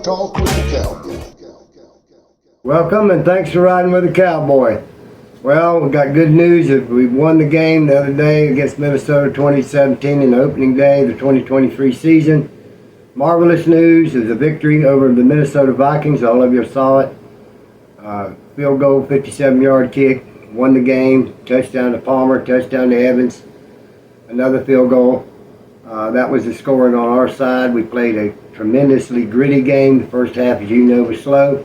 Talk with the Cowboy. Welcome and thanks for riding with the Cowboy. Well, we got good news. We won the game the other day against Minnesota 2017 in the opening day of the 2023 season. Marvelous news is a victory over the Minnesota Vikings. All of you saw it. Field goal, 57-yard kick, won the game. Touchdown to Palmer, touchdown to Evans. Another field goal. That was the scoring on our side. We played a tremendously gritty game. The first half, as you know, was slow.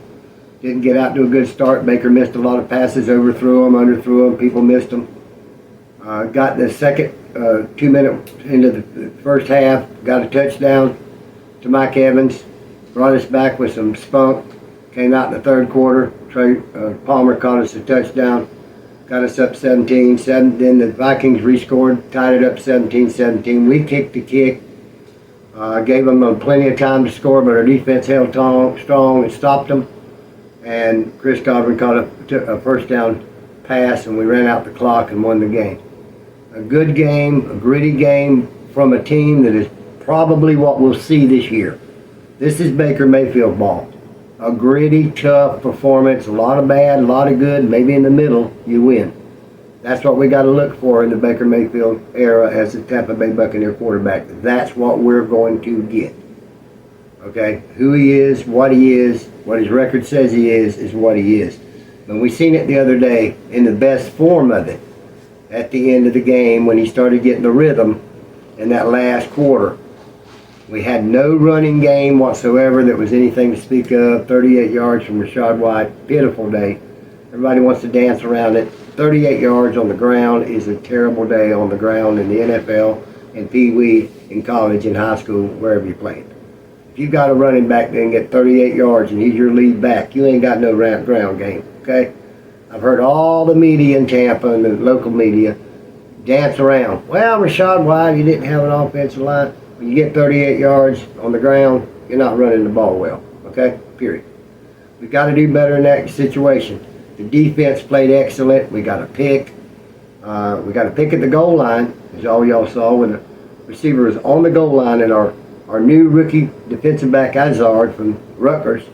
Didn't get out to a good start. Baker missed a lot of passes, overthrew them, underthrew them. People missed them. Got the second 2 minutes into the first half. Got a touchdown to Mike Evans. Brought us back with some spunk. Came out in the third quarter. Palmer caught us a touchdown. Got us up 17-7. Then the Vikings rescored, tied it up 17-17. We kicked the kick. Gave them plenty of time to score, but our defense held strong and stopped them. And Chris Godwin caught a first down pass, and we ran out the clock and won the game. A good game, a gritty game from a team that is probably what we'll see this year. This is Baker Mayfield ball. A gritty, tough performance, a lot of bad, a lot of good, maybe in the middle, you win. That's what we got to look for in the Baker Mayfield era as the Tampa Bay Buccaneer quarterback. That's what we're going to get. Okay? Who he is, what his record says he is what he is. And we seen it the other day in the best form of it at the end of the game when he started getting the rhythm in that last quarter. We had no running game whatsoever that was anything to speak of. 38 yards from Rachaad White. Pitiful day. Everybody wants to dance around it. 38 yards on the ground is a terrible day on the ground in the NFL and Pee Wee in college and high school, wherever you play. If you've got a running back that can get 38 yards and he's your lead back, you ain't got no ground game, okay? I've heard all the media in Tampa and the local media dance around. Well, Rachaad White, you didn't have an offensive line. When you get 38 yards on the ground, you're not running the ball well, okay? Period. We've got to do better in that situation. The defense played excellent. We got a pick. We got a pick at the goal line, as all y'all saw, when the receiver was on the goal line, and our new rookie defensive back, Azard from Rutgers,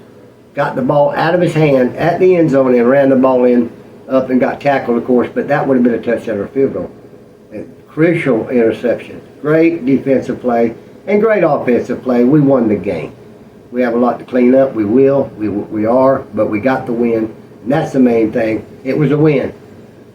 got the ball out of his hand at the end zone and ran the ball in up and got tackled, of course, but that would have been a touchdown or a field goal. A crucial interception. Great defensive play and great offensive play. We won the game. We have a lot to clean up. We will. We are, but we got the win. And that's the main thing. It was a win.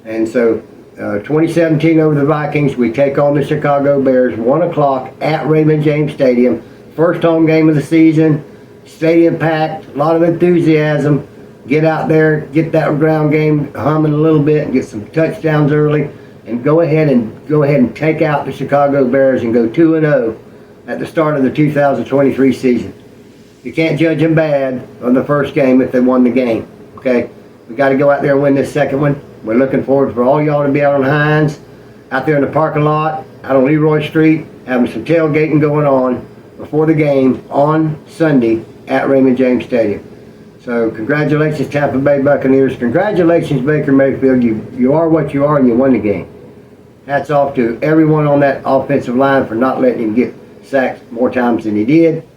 And so 2017 over the Vikings, we take on the Chicago Bears, 1 o'clock at Raymond James Stadium. First home game of the season. Stadium packed, a lot of enthusiasm. Get out there, get that ground game humming a little bit and get some touchdowns early. And go ahead and take out the Chicago Bears and go 2-0 at the start of the 2023 season. You can't judge them bad on the first game if they won the game. Okay, we got to go out there and win this second one. We're looking forward for all y'all to be out on Hines, out there in the parking lot, out on Leroy Street, having some tailgating going on before the game on Sunday at Raymond James Stadium. So congratulations, Tampa Bay Buccaneers. Congratulations, Baker Mayfield. You are what you are, and you won the game. Hats off to everyone on that offensive line for not letting him get sacked more times than he did.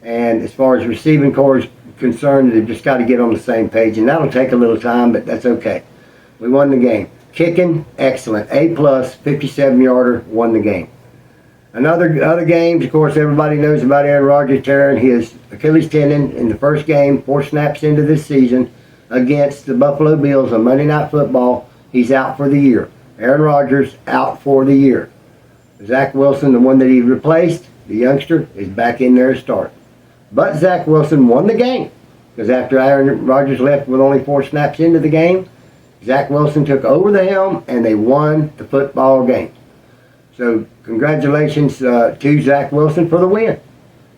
And as far as receiving corps is concerned, they've just got to get on the same page. And that'll take a little time, but that's okay. We won the game. Kicking, excellent. A+, 57-yarder, won the game. Other games, of course, everybody knows about Aaron Rodgers tearing his Achilles tendon in the first game, 4 snaps into this season against the Buffalo Bills on Monday Night Football. He's out for the year. Aaron Rodgers out for the year. Zach Wilson, the one that he replaced, the youngster, is back in there to start. But Zach Wilson won the game because after Aaron Rodgers left with only 4 snaps into the game, Zach Wilson took over the helm and they won the football game. So congratulations to Zach Wilson for the win.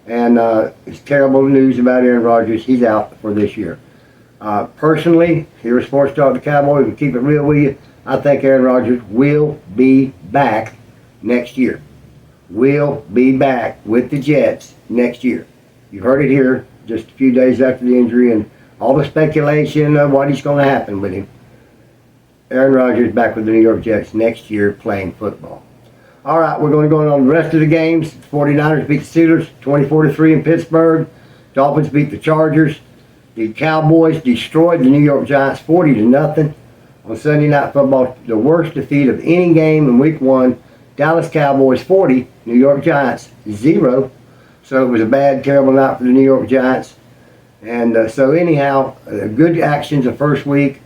And it's terrible news about Aaron Rodgers. He's out for this year. Personally, here at Sports Talk the Cowboy, we keep it real with you. I think Aaron Rodgers will be back next year. Will be back with the Jets next year. You heard it here just a few days after the injury and all the speculation of what is going to happen with him. Aaron Rodgers back with the New York Jets next year playing football. All right, we're going to go on the rest of the games. 49ers beat the Steelers 24-3 in Pittsburgh. Dolphins beat the Chargers. The Cowboys destroyed the New York Giants 40-0 on Sunday Night Football. The worst defeat of any game in Week 1. Dallas Cowboys 40, New York Giants 0. So it was a bad, terrible night for the New York Giants. And so anyhow, good actions the first week.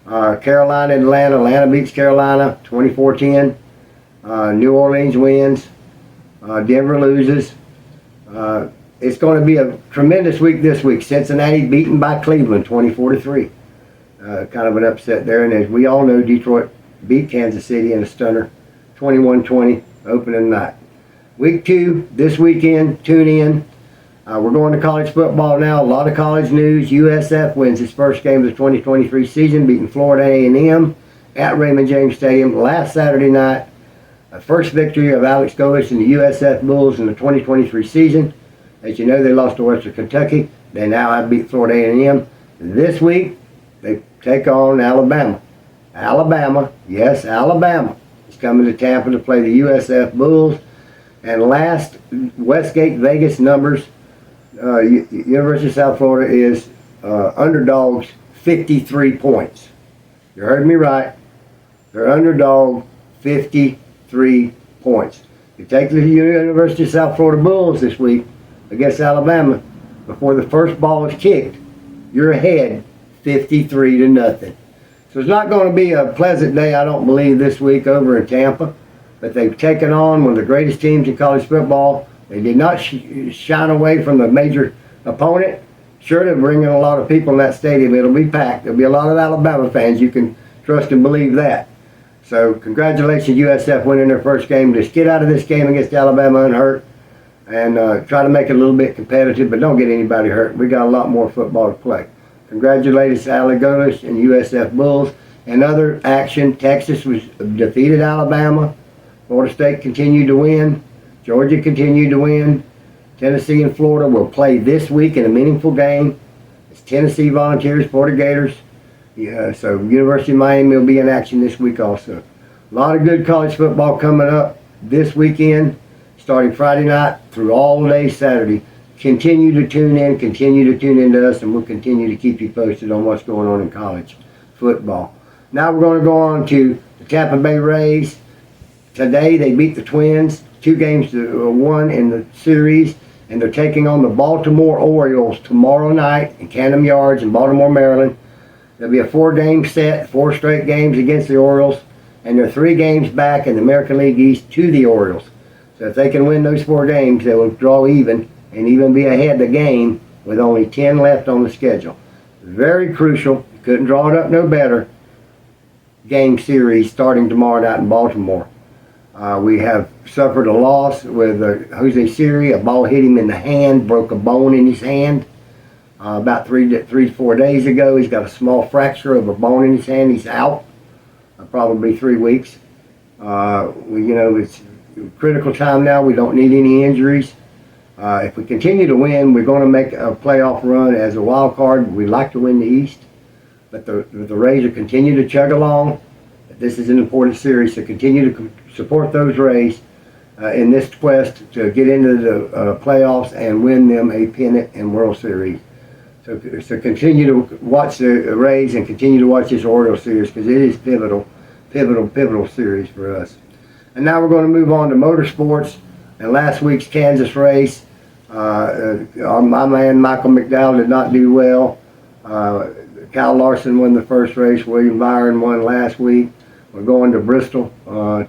Carolina and Atlanta. Atlanta beats Carolina 24-10. New Orleans wins. Denver loses. It's going to be a tremendous week this week. Cincinnati beaten by Cleveland 24-3. Kind of an upset there. And as we all know, Detroit beat Kansas City in a stunner 21-20 opening night. Week 2 this weekend. Tune in. We're going to college football now. A lot of college news. USF wins its first game of the 2023 season, beating Florida A&M at Raymond James Stadium last Saturday night. First victory of Alex Golesh and the USF Bulls in the 2023 season. As you know, they lost to Western Kentucky. They now have beat Florida A&M. This week, they take on Alabama. Alabama, yes, Alabama is coming to Tampa to play the USF Bulls. And last Westgate Vegas numbers, University of South Florida is underdogs 53 points. You heard me right. They're underdog 53 points. You take the University of South Florida Bulls this week against Alabama, before the first ball is kicked, you're ahead 53-0. So it's not going to be a pleasant day, I don't believe, this week over in Tampa. But they've taken on one of the greatest teams in college football. They did not shine away from the major opponent. Sure, they're bringing a lot of people in that stadium. It'll be packed. There'll be a lot of Alabama fans. You can trust and believe that. So congratulations, USF, winning their first game. Just get out of this game against Alabama unhurt and try to make it a little bit competitive, but don't get anybody hurt. We got a lot more football to play. Congratulations, Alex Golesh and USF Bulls. And other action, Texas was defeated Alabama. Florida State continued to win. Georgia continued to win. Tennessee and Florida will play this week in a meaningful game. It's Tennessee Volunteers, Florida Gators. Yeah, so University of Miami will be in action this week also. A lot of good college football coming up this weekend, starting Friday night through all day Saturday. Continue to tune in to us, and we'll continue to keep you posted on what's going on in college football. Now we're going to go on to the Tampa Bay Rays. Today they beat the Twins 2-1 in the series, and they're taking on the Baltimore Orioles tomorrow night in Camden Yards in Baltimore, Maryland. There'll be a 4-game set, 4 straight games against the Orioles, and they're 3 games back in the American League East to the Orioles. So if they can win those 4 games, they will draw even and even be ahead the game with only 10 left on the schedule. Very crucial. Couldn't draw it up no better. Game series starting tomorrow night in Baltimore. We have suffered a loss with Jose Siri. A ball hit him in the hand, broke a bone in his hand. About 3 to 4 days ago, he's got a small fracture of a bone in his hand. He's out, probably 3 weeks. It's critical time now. We don't need any injuries. If we continue to win, we're going to make a playoff run as a wild card. We'd like to win the East, but the Rays will continue to chug along. This is an important series, so continue to support those Rays in this quest to get into the playoffs and win them a pennant and World Series. So continue to watch the Rays and continue to watch this Orioles series, because it is pivotal series for us. And now we're going to move on to motorsports and last week's Kansas race. My man Michael McDowell did not do well. Kyle Larson won the first race. William Byron won last week. We're going to Bristol,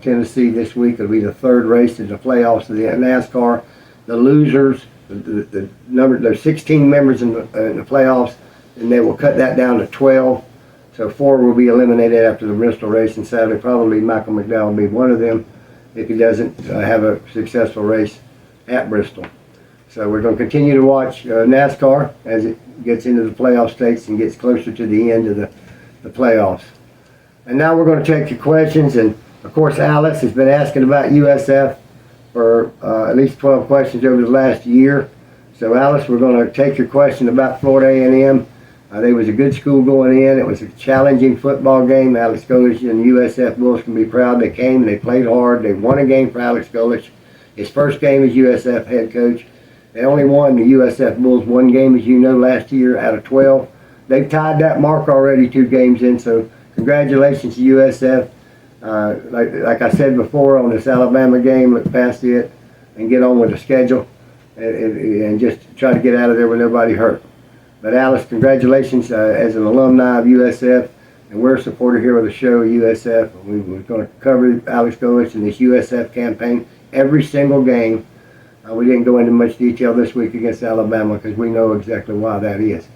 Tennessee this week. It'll be the 3rd race in the playoffs of the NASCAR. The losers, there's 16 members in the playoffs, and they will cut that down to 12. So 4 will be eliminated after the Bristol race, and sadly, probably Michael McDowell will be one of them if he doesn't have a successful race at Bristol. So we're going to continue to watch NASCAR as it gets into the playoff states and gets closer to the end of the playoffs. And now we're going to take your questions. And of course, Alice has been asking about USF for at least 12 questions over the last year. So Alice, we're going to take your question about Florida A&M. They was a good school going in. It was a challenging football game. Alex Golesh and USF Bulls can be proud. They came, they played hard. They won a game for Alex Golesh. His first game as USF head coach. They only won the USF Bulls one game, as you know, last year out of 12. They've tied that mark already 2 games in, so congratulations to USF. Like I said before on this Alabama game, look past it and get on with the schedule and just try to get out of there with nobody hurt. But Alice, congratulations as an alumni of USF, and we're a supporter here of the show, USF. We're going to cover Alex Golich and this USF campaign every single game. We didn't go into much detail this week against Alabama because we know exactly why that is.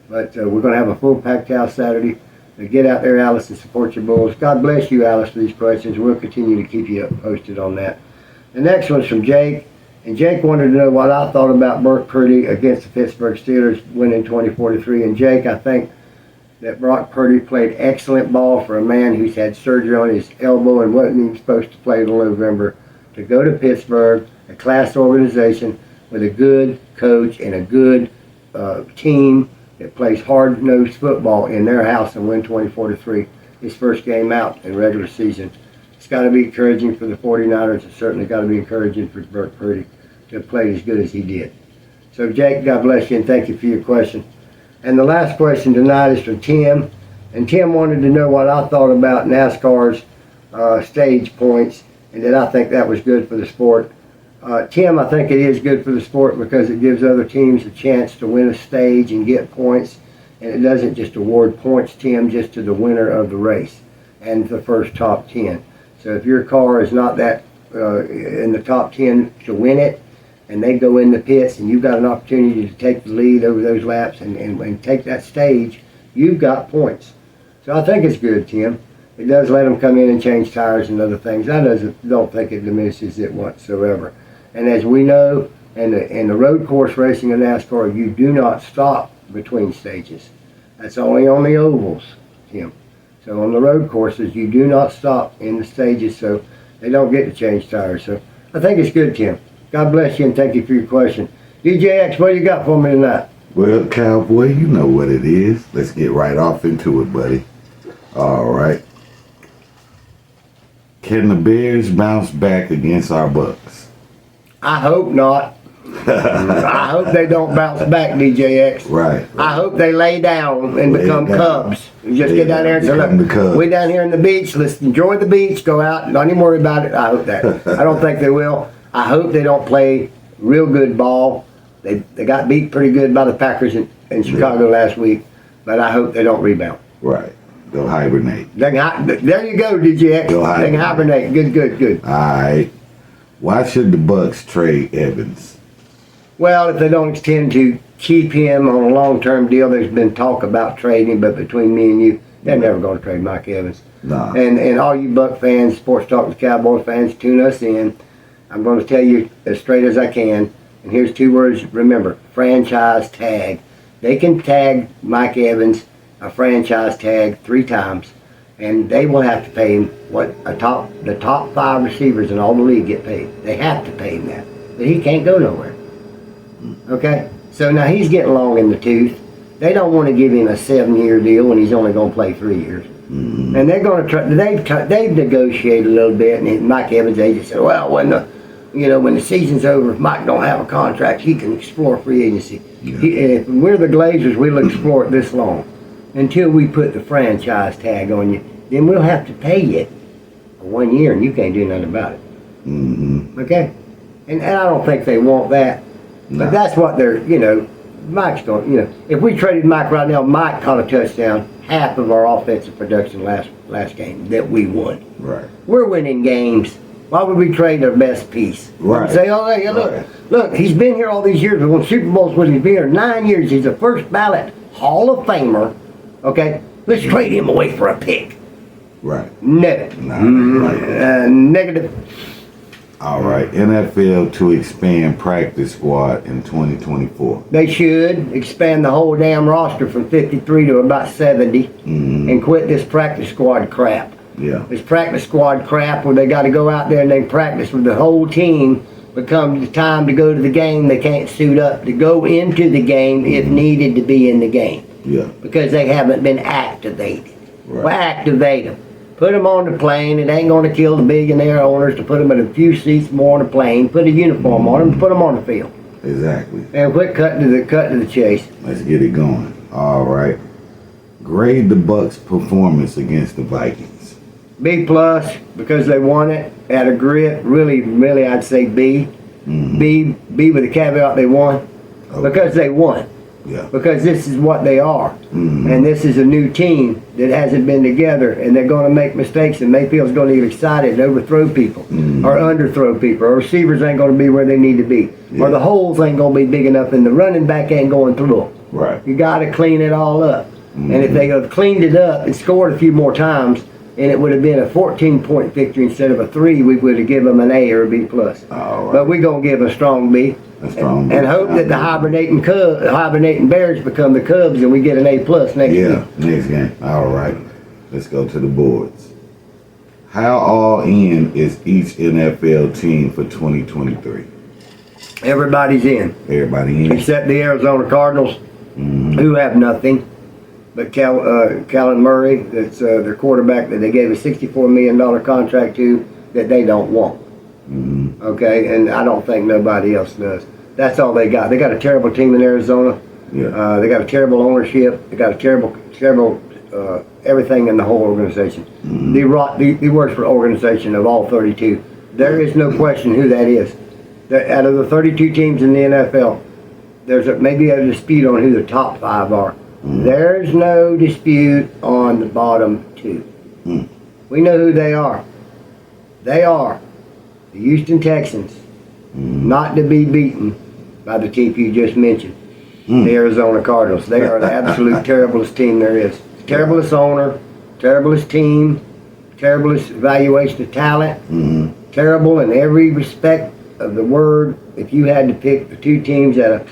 But we're going to have a full packed house Saturday. So get out there, Alice, and support your Bulls. God bless you, Alice, for these questions. We'll continue to keep you posted on that. The next one's from Jake. And Jake wanted to know what I thought about Brock Purdy against the Pittsburgh Steelers winning 24-3. And Jake, I think that Brock Purdy played excellent ball for a man who's had surgery on his elbow and wasn't even supposed to play till November. To go to Pittsburgh, a class organization with a good coach and a good team that plays hard-nosed football in their house and win 24-3. His first game out in regular season. It's got to be encouraging for the 49ers. It's certainly got to be encouraging for Brock Purdy to have played as good as he did. So, Jake, God bless you, and thank you for your question. And the last question tonight is from Tim. And Tim wanted to know what I thought about NASCAR's stage points and that I think that was good for the sport. Tim, I think it is good for the sport because it gives other teams a chance to win a stage and get points. And it doesn't just award points, Tim, just to the winner of the race and the first top 10. So if your car is not that in the top 10 to win it, and they go in the pits and you've got an opportunity to take the lead over those laps and take that stage, you've got points. So I think it's good, Tim. It does let them come in and change tires and other things. I don't think it diminishes it whatsoever. And as we know, in the road course racing in NASCAR, you do not stop between stages. That's only on the ovals, Tim. So on the road courses, you do not stop in the stages, so they don't get to change tires. So I think it's good, Tim. God bless you, and thank you for your question. DJX, what you got for me tonight? Well, Cowboy, you know what it is. Let's get right off into it, buddy. All right. Can the Bears bounce back against our Bucs? I hope not. I hope they don't bounce back, DJX. Right. I hope they lay down and become Cubs. You just get down there and say, look, we're down here in the beach. Let's enjoy the beach. Go out. Don't even worry about it. I hope that. I don't think they will. I hope they don't play real good ball. They got beat pretty good by the Packers in Chicago last week. But I hope they don't rebound. Right. They'll hibernate. There you go, DJX. They can hibernate. Good. All right. Why should the Bucs trade Evans? Well, if they don't intend to keep him on a long-term deal, there's been talk about trading, but between me and you, they're never going to trade Mike Evans. Nah. And all you Buck fans, Sports Talk with Cowboy fans, tune us in. I'm going to tell you as straight as I can, and here's 2 words. Remember, franchise tag. They can tag Mike Evans a franchise tag 3 times, and they will have to pay him what the top 5 receivers in all the league get paid. They have to pay him that, but he can't go nowhere. Okay, so now he's getting long in the tooth. They don't want to give him a 7-year deal when he's only going to play 3 years. Mm-hmm. And they're going to try. They've negotiated a little bit, and Mike Evans' agent said, "Well, when the season's over, if Mike don't have a contract, he can explore free agency. Yeah. If we're the Glazers, we'll explore it this long until we put the franchise tag on you. Then we'll have to pay you for 1 year, and you can't do nothing about it." Mm-hmm. Okay, and I don't think they want that. No. But that's what they're, Mike's going, if we traded Mike right now, Mike caught a touchdown, half of our offensive production last game that we won. Right. We're winning games. Why would we trade our best piece? Right. Say, oh, hey, look, he's been here all these years. We won Super Bowls with him. He's been here 9 years. He's a first ballot Hall of Famer. Okay? Let's trade him away for a pick. Right. No. Negative. All right, NFL to expand practice squad in 2024. They should expand the whole damn roster from 53 to about 70 and quit this practice squad crap. Yeah. This practice squad crap where they got to go out there and they practice with the whole team. But come the time to go to the game, they can't suit up to go into the game if needed to be in the game. Yeah. Because they haven't been activated. Right. Well, activate them. Put them on the plane. It ain't going to kill the billionaire owners to put them in a few seats more on the plane. Put a uniform on them and put them on the field. Exactly. And quit cutting to the chase. Let's get it going. All right. Grade the Bucs' performance against the Vikings. B plus because they won it at a grit. Really, I'd say B. Mm-hmm. B with the caveat they won because they won. Yeah. Because this is what they are, Mm-hmm. and this is a new team that hasn't been together, and they're going to make mistakes, and Mayfield's going to get excited and overthrow people, Mm-hmm. or underthrow people, or receivers ain't going to be where they need to be, Yeah. or the holes ain't going to be big enough, and the running back ain't going through them. Right. You got to clean it all up. Mm-hmm. And if they had cleaned it up and scored a few more times, and it would have been a 14-point victory instead of a 3, we would have given them an A or a B plus. All right. But we're gonna give them a strong B. A strong B. And hope that the hibernating Bears become the Cubs and we get an A plus next week. Next game. All right. Let's go to the boards. How all in is each NFL team for 2023? Everybody's in, Everybody in. except the Arizona Cardinals, Mm-hmm. who have nothing. But Kyler Murray, that's their quarterback that they gave a $64 million contract to, that they don't want. Mm-hmm. Okay, and I don't think nobody else does. That's all they got. They got a terrible team in Arizona. Yeah. They got a terrible ownership. They got a terrible everything in the whole organization. Mm-hmm. The worst organization of all 32. There is no question who that is. Out of the 32 teams in the NFL, there's maybe a dispute on who the top 5 are. Mm-hmm. There's no dispute on the bottom 2. Mm. We know who they are. They are the Houston Texans, not to be beaten by the team you just mentioned, the Arizona Cardinals. They are the absolute terriblest team there is. Terriblest owner, terriblest team, terriblest evaluation of talent, terrible in every respect of the word. If you had to pick the 2 teams that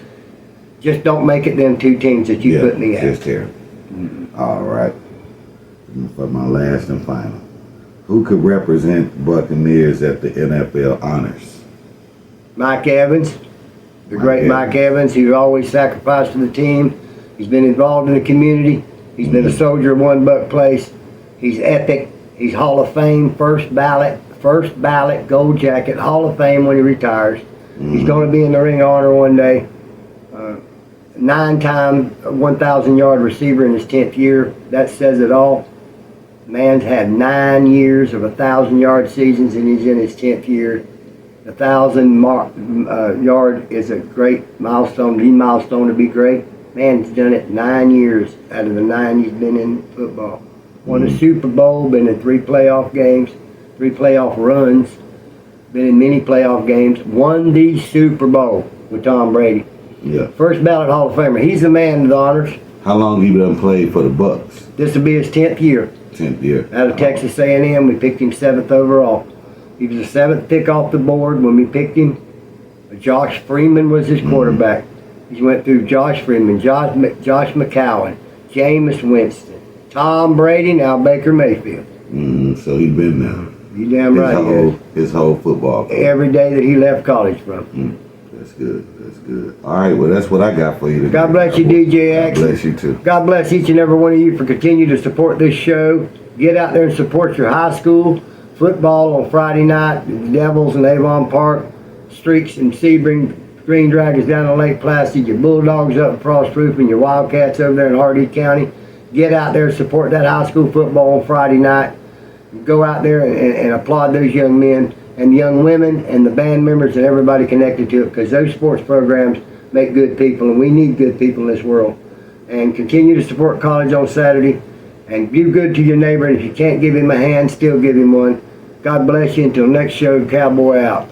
just don't make it, them 2 teams that you put me at. Just terrible. All right. For my last and final. Who could represent Buccaneers at the NFL honors? Mike Evans, the great Mike Evans, who always sacrificed to the team. He's been involved in the community. He's been a soldier of one Buck place. He's epic. He's Hall of Fame, first ballot, gold jacket, Hall of Fame when he retires. He's going to be in the Ring of Honor one day. 9-time 1,000-yard receiver in his 10th year. That says it all. Man's had 9 years of 1,000-yard seasons, and he's in his 10th year. 1,000 yard is a great milestone. The milestone to be great. Man's done it 9 years out of the 9 he's been in football. Won a Super Bowl, been in 3 playoff games, 3 playoff runs, been in many playoff games, won the Super Bowl with Tom Brady. Yeah. First ballot Hall of Famer. He's the man of the honors. How long he done played for the Bucs? This will be his 10th year. 10th year. Out of Texas A&M, we picked him 7th overall. He was the 7th pick off the board when we picked him. Josh Freeman was his quarterback. He went through Josh Freeman, Josh McCowan, Jameis Winston, Tom Brady, now Baker Mayfield. So he been there. You damn right. His whole football career. Every day that he left college from. That's good. That's good. All right. Well, that's what I got for you today. God bless you, DJX. God bless you too. God bless each and every one of you for continuing to support this show. Get out there and support your high school football on Friday night. The Devils in Avon Park, Streaks and Sebring, Green Dragons down in Lake Placid, your Bulldogs up in Frost Roof, and your Wildcats over there in Hardy County. Get out there and support that high school football on Friday night. Go out there and applaud those young men and young women and the band members and everybody connected to it, because those sports programs make good people, and we need good people in this world. And continue to support college on Saturday, and do good to your neighbor. And if you can't give him a hand, still give him one. God bless you. Until next show, Cowboy out.